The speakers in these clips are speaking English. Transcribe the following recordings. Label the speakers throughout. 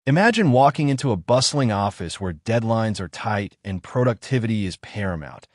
Speaker 1: Imagine walking into a bustling office where deadlines are tight and productivity is paramount,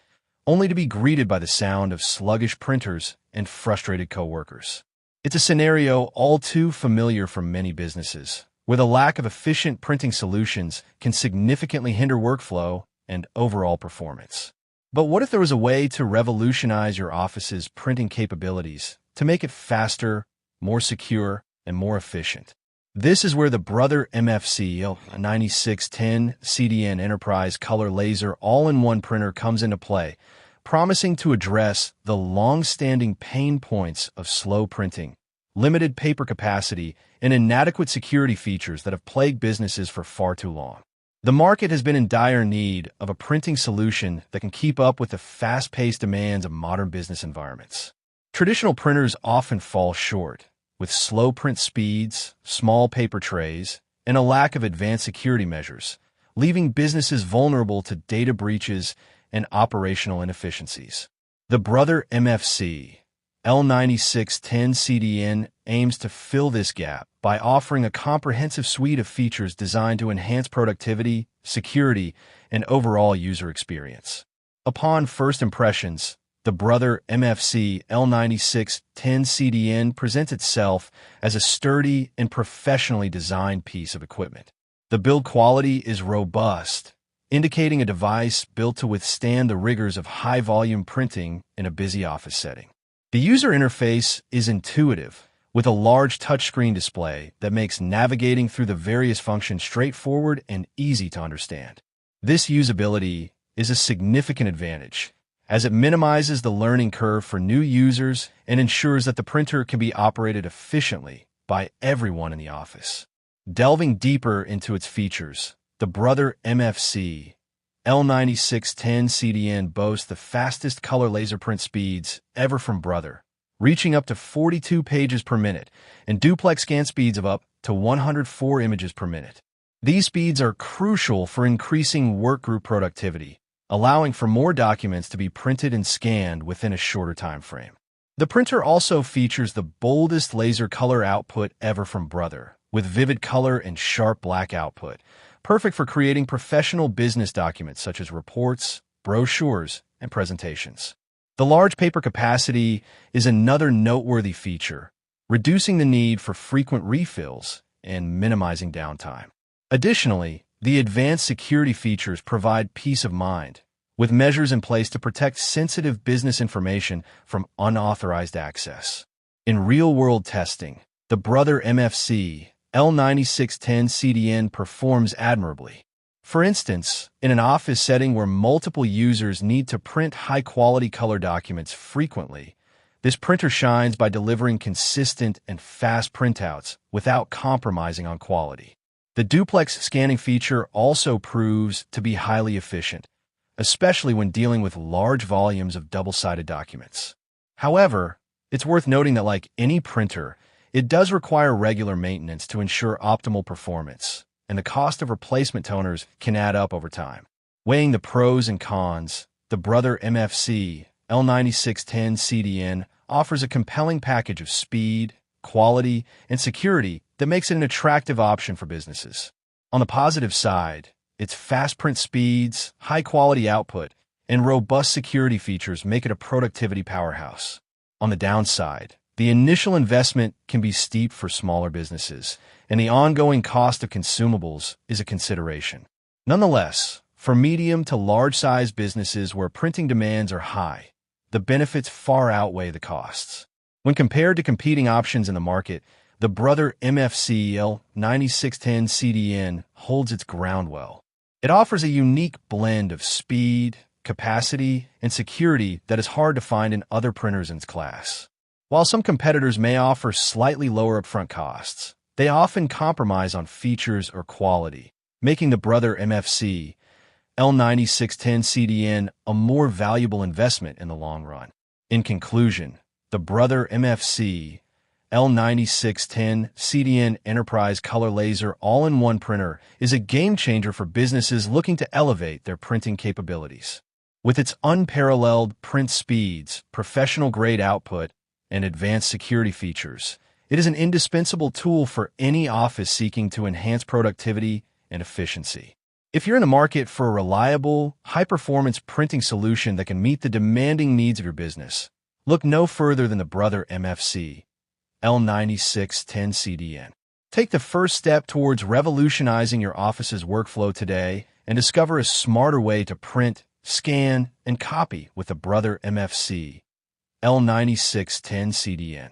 Speaker 1: only to be greeted by the sound of sluggish printers and frustrated coworkers. It's a scenario all too familiar for many businesses, where the lack of efficient printing solutions can significantly hinder workflow and overall performance. But what if there was a way to revolutionize your office's printing capabilities to make it faster, more secure, and more efficient? This is where the Brother MFC-L9610CDN Enterprise Color Laser All-in-One Printer comes into play, promising to address the long-standing pain points of slow printing, limited paper capacity, and inadequate security features that have plagued businesses for far too long. The market has been in dire need of a printing solution that can keep up with the fast-paced demands of modern business environments. Traditional printers often fall short, with slow print speeds, small paper trays, and a lack of advanced security measures, leaving businesses vulnerable to data breaches and operational inefficiencies. The Brother MFC-L9610CDN aims to fill this gap by offering a comprehensive suite of features designed to enhance productivity, security, and overall user experience. Upon first impressions, the Brother MFC-L9610CDN presents itself as a sturdy and professionally designed piece of equipment. The build quality is robust, indicating a device built to withstand the rigors of high-volume printing in a busy office setting. The user interface is intuitive, with a large touchscreen display that makes navigating through the various functions straightforward and easy to understand. This usability is a significant advantage, as it minimizes the learning curve for new users and ensures that the printer can be operated efficiently by everyone in the office. Delving deeper into its features, the Brother MFC-L9610CDN boasts the fastest color laser print speeds ever from Brother, reaching up to 42 pages per minute, and duplex scan speeds of up to 104 images per minute. These speeds are crucial for increasing workgroup productivity, allowing for more documents to be printed and scanned within a shorter time frame. The printer also features the boldest laser color output ever from Brother, with vivid color and sharp black output, perfect for creating professional business documents such as reports, brochures, and presentations. The large paper capacity is another noteworthy feature, reducing the need for frequent refills and minimizing downtime. Additionally, the advanced security features provide peace of mind, with measures in place to protect sensitive business information from unauthorized access. In real-world testing, the Brother MFC-L9610CDN performs admirably. For instance, in an office setting where multiple users need to print high-quality color documents frequently, this printer shines by delivering consistent and fast printouts without compromising on quality. The duplex scanning feature also proves to be highly efficient, especially when dealing with large volumes of double-sided documents. However, it's worth noting that like any printer, it does require regular maintenance to ensure optimal performance, and the cost of replacement toners can add up over time. Weighing the pros and cons, the Brother MFC-L9610CDN offers a compelling package of speed, quality, and security that makes it an attractive option for businesses. On the positive side, its fast print speeds, high-quality output, and robust security features make it a productivity powerhouse. On the downside, the initial investment can be steep for smaller businesses, and the ongoing cost of consumables is a consideration. Nonetheless, for medium to large-sized businesses where printing demands are high, the benefits far outweigh the costs. When compared to competing options in the market, the Brother MFC-L9610CDN holds its ground well. It offers a unique blend of speed, capacity, and security that is hard to find in other printers in its class. While some competitors may offer slightly lower upfront costs, they often compromise on features or quality, making the Brother MFC-L9610CDN a more valuable investment in the long run. In conclusion, the Brother MFC-L9610CDN Enterprise Color Laser All-in-One Printer is a game-changer for businesses looking to elevate their printing capabilities. With its unparalleled print speeds, professional-grade output, and advanced security features, It is an indispensable tool for any office seeking to enhance productivity and efficiency. If you're in the market for a reliable, high-performance printing solution that can meet the demanding needs of your business, look no further than the Brother MFC-L9610CDN. Take the first step towards revolutionizing your office's workflow today and discover a smarter way to print, scan, and copy with the Brother MFC-L9610CDN.